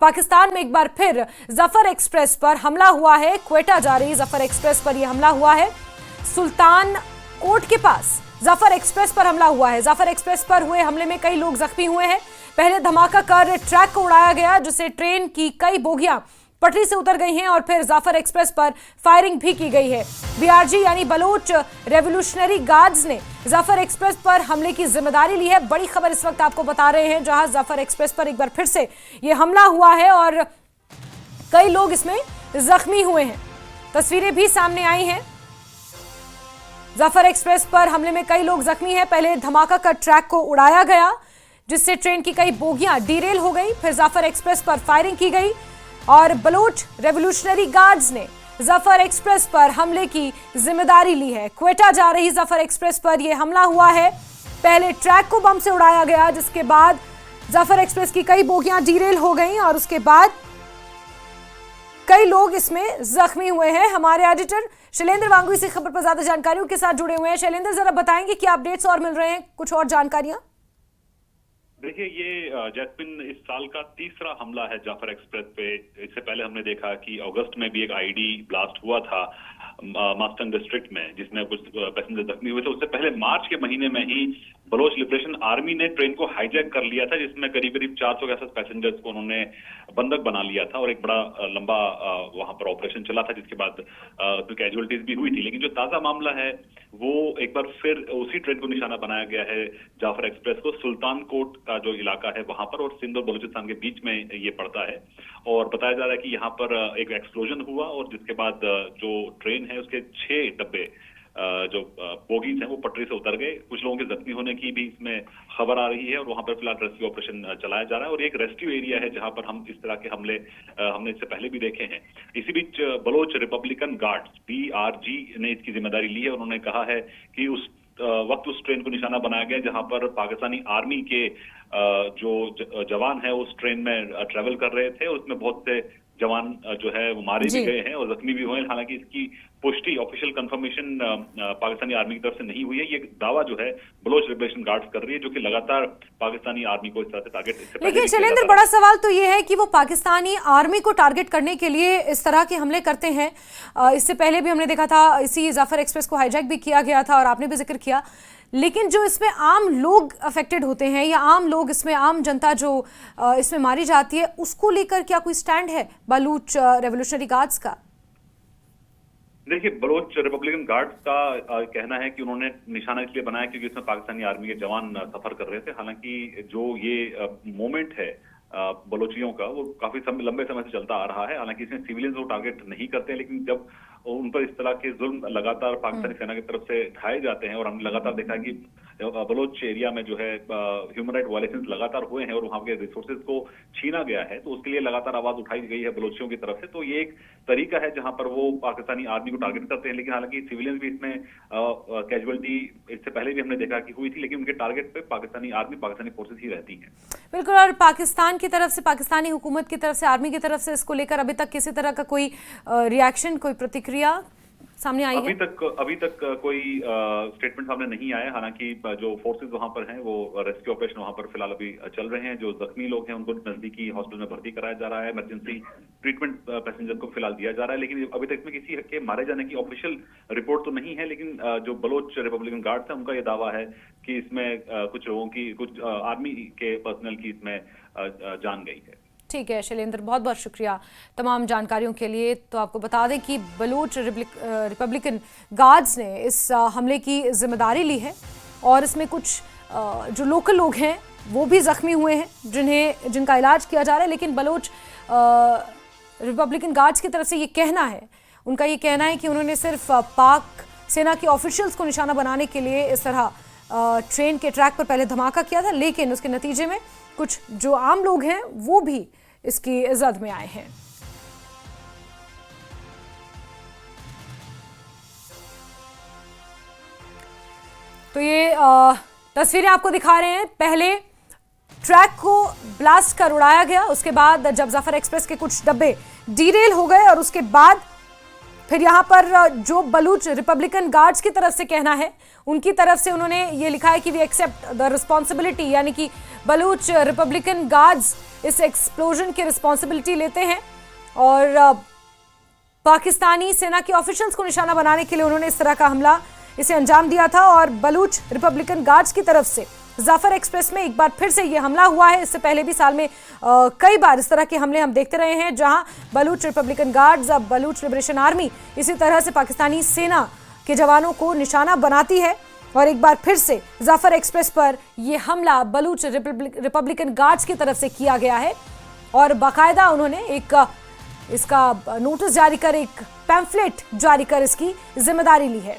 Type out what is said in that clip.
पाकिस्तान में एक बार फिर जफर एक्सप्रेस पर हमला हुआ है। क्वेटा जा रही जफर एक्सप्रेस पर यह हमला हुआ है। सुल्तान कोट के पास जफर एक्सप्रेस पर हमला हुआ है। जफर एक्सप्रेस पर हुए हमले में कई लोग जख्मी हुए हैं। पहले धमाका कर ट्रैक को उड़ाया गया, जिससे ट्रेन की कई बोगियां पटरी से उतर गई हैं और फिर जाफर एक्सप्रेस पर फायरिंग भी की गई है। बीआरजी यानी बलोच रेवोल्यूशनरी गार्ड्स ने जाफर एक्सप्रेस पर हमले की जिम्मेदारी ली है। बड़ी खबर इस वक्त आपको बता रहे हैं, जहां जाफर एक्सप्रेस पर एक बार फिर से यह हमला हुआ है और कई लोग इसमें जख्मी हुए हैं। तस्वीरें भी सामने आई हैं। जाफर एक्सप्रेस पर हमले में कई लोग जख्मी हैं। पहले धमाका कर ट्रैक को उड़ाया गया, जिससे ट्रेन की कई बोगियां डीरेल हो गई। फिर जाफर एक्सप्रेस पर फायरिंग की गई और बलोच रेवोल्यूशनरी गार्ड्स ने जफर एक्सप्रेस पर हमले की जिम्मेदारी ली है। क्वेटा जा रही जफर एक्सप्रेस पर यह हमला हुआ है। पहले ट्रैक को बम से उड़ाया गया, जिसके बाद जफर एक्सप्रेस की कई बोगियां डीरेल हो गईं और उसके बाद कई लोग इसमें जख्मी हुए हैं। हमारे एडिटर शैलेंद्र वांगू इसी खबर पर ज्यादा जानकारियों के साथ जुड़े हुए हैं। शैलेंद्र, जरा बताएंगे क्या अपडेट्स और मिल रहे हैं, कुछ और जानकारियां? देखिए, ये जैस्मिन इस साल का तीसरा हमला है जाफर एक्सप्रेस पे। इससे पहले हमने देखा कि अगस्त में भी एक आईडी ब्लास्ट हुआ था मास्टन डिस्ट्रिक्ट में, जिसमें कुछ पैसेंजर जख्मी हुए थे। उससे पहले मार्च के महीने में ही बलोच लिबरेशन आर्मी ने ट्रेन को हाईजैक कर लिया था, जिसमें करीब करीब 400 के आसपास पैसेंजर्स को उन्होंने बंधक बना लिया था और एक बड़ा लंबा वहां पर ऑपरेशन चला था, जिसके बाद कैजुअलिटीज भी हुई थी। लेकिन जो ताजा मामला है वो एक बार फिर उसी ट्रेन को निशाना बनाया गया है, जाफर एक्सप्रेस को। सुल्तान कोट का जो इलाका है वहां पर और सिंध और बलूचिस्तान के बीच में ये पड़ता है। और बताया जा रहा है कि यहाँ पर एक एक्सप्लोजन हुआ और जिसके बाद जो ट्रेन है उसके 6 डब्बे जो बोगीज हैं वो पटरी से उतर गए। कुछ लोगों के जख्मी होने की भी इसमें खबर आ रही है और वहां पर फिलहाल रेस्क्यू ऑपरेशन चलाया जा रहा है। और एक रेस्क्यू एरिया है जहां पर हम इस तरह के हमले हमने इससे पहले भी देखे हैं। इसी बीच बलोच रिपब्लिकन गार्ड्स बीआरजी ने इसकी जिम्मेदारी ली है। उन्होंने कहा है कि उस वक्त उस ट्रेन को निशाना बनाया गया जहां पर पाकिस्तानी आर्मी के जो जवान है उस ट्रेन में ट्रेवल कर रहे थे। उसमें बहुत से जवान जो है वो मारे भी गए हैं और जख्मी भी हुए हैं। हालांकि इसकी पुष्टि ऑफिशियल कंफर्मेशन पाकिस्तानी आर्मी की तरफ से नहीं हुई है। ये दावा जो है बलोच लिबरेशन गार्ड्स कर रही है, जो कि लगातार पाकिस्तानी आर्मी को इस तरह से टारगेट। लेकिन शैलेंद्र, बड़ा सवाल तो ये है कि वो पाकिस्तानी आर्मी को टारगेट करने के लिए इस तरह के हमले करते हैं। इससे पहले भी हमने देखा था, इसी जाफर एक्सप्रेस को हाईजैक भी किया गया था और आपने भी जिक्र किया। लेकिन जो इसमें आम लोग अफेक्टेड होते हैं या आम लोग इसमें, आम जनता जो इसमें मारी जाती है, उसको लेकर क्या कोई स्टैंड है बलूच रेवोल्यूशनरी गार्ड्स का? देखिए, बलोच रिपब्लिकन गार्ड्स का कहना है कि उन्होंने निशाना इसलिए बनाया क्योंकि इसमें पाकिस्तानी आर्मी के जवान सफर कर रहे थे। हालांकि जो ये मोमेंट है बलोचियों का वो काफी लंबे समय से चलता आ रहा है। हालांकि इसमें सिविलियंस को टारगेट नहीं करते हैं, लेकिन जब उन पर इस तरह के जुल्म लगातार पाकिस्तानी सेना की तरफ से ढाए जाते हैं और हमने लगातार देखा है कि बलोच एरिया में जो है ह्यूमन राइट वायलेशंस लगातार हुए हैं और वहां के रिसोर्सेज को छीना गया है, तो उसके लिए लगातार आवाज उठाई गई है बलोचियों की तरफ से। तो ये एक तरीका है जहां पर वो पाकिस्तानी आर्मी को टारगेट करते हैं। लेकिन हालांकि सिविलियंस भी इसमें कैजुअलिटी इससे पहले भी हमने देखा कि हुई थी, लेकिन उनके टारगेट पे पाकिस्तानी आर्मी, पाकिस्तानी फोर्सेस ही रहती है। बिल्कुल। और पाकिस्तान की तरफ से, पाकिस्तानी हुकूमत की तरफ से, आर्मी की तरफ से इसको लेकर अभी तक किसी तरह का कोई रिएक्शन, कोई प्रतिक्रिया सामने आई है? अभी तक कोई स्टेटमेंट सामने नहीं आया। हालांकि जो फोर्सेस वहां पर हैं वो रेस्क्यू ऑपरेशन वहां पर फिलहाल अभी चल रहे हैं। जो जख्मी लोग हैं उनको नजदीकी हॉस्पिटल में भर्ती कराया जा रहा है। इमरजेंसी ट्रीटमेंट पैसेंजर को फिलहाल दिया जा रहा है। लेकिन अभी तक में किसी के मारे जाने की ऑफिशियल रिपोर्ट तो नहीं है। लेकिन जो बलोच रिपब्लिकन गार्ड्स है उनका ये दावा है कि इसमें कुछ लोगों की, कुछ आर्मी के पर्सनल की इसमें जान गई है। ठीक है शैलेंद्र, बहुत बहुत शुक्रिया तमाम जानकारियों के लिए। तो आपको बता दें कि बलूच रिपब्लिकन गार्ड्स ने इस हमले की जिम्मेदारी ली है और इसमें कुछ जो लोकल लोग हैं वो भी जख्मी हुए हैं, जिनका इलाज किया जा रहा है। लेकिन बलूच रिपब्लिकन गार्ड्स की तरफ से ये कहना है, उनका ये कहना है कि उन्होंने सिर्फ पाक सेना के ऑफिशियल्स को निशाना बनाने के लिए इस तरह ट्रेन के ट्रैक पर पहले धमाका किया था, लेकिन उसके नतीजे में कुछ जो आम लोग हैं वो भी इसकी जद में आए हैं। तो ये तस्वीरें आपको दिखा रहे हैं। पहले ट्रैक को ब्लास्ट कर उड़ाया गया, उसके बाद जब जाफर एक्सप्रेस के कुछ डब्बे डीरेल हो गए और उसके बाद फिर यहाँ पर जो बलूच रिपब्लिकन गार्ड्स की तरफ से कहना है, उनकी तरफ से उन्होंने ये लिखा है कि वी एक्सेप्ट द रिस्पॉन्सिबिलिटी, यानी कि बलूच रिपब्लिकन गार्ड्स इस एक्सप्लोजन की रिस्पॉन्सिबिलिटी लेते हैं और पाकिस्तानी सेना के ऑफिशियल्स को निशाना बनाने के लिए उन्होंने इस तरह का हमला इसे अंजाम दिया था। और बलूच रिपब्लिकन गार्ड्स की तरफ से जाफर एक्सप्रेस में एक बार फिर से ये हमला हुआ है। इससे पहले भी साल में कई बार इस तरह के हमले हम देखते रहे हैं, जहां Baloch Republican guards, Baloch liberation army इसी तरह से पाकिस्तानी सेना के जवानों को निशाना बनाती है। और एक बार फिर से जाफर एक्सप्रेस पर यह हमला बलूच रिपब्लिकन गार्ड्स की तरफ से किया गया है और बाकायदा उन्होंने इसका नोटिस जारी कर, एक पैम्फलेट जारी कर इसकी जिम्मेदारी ली है।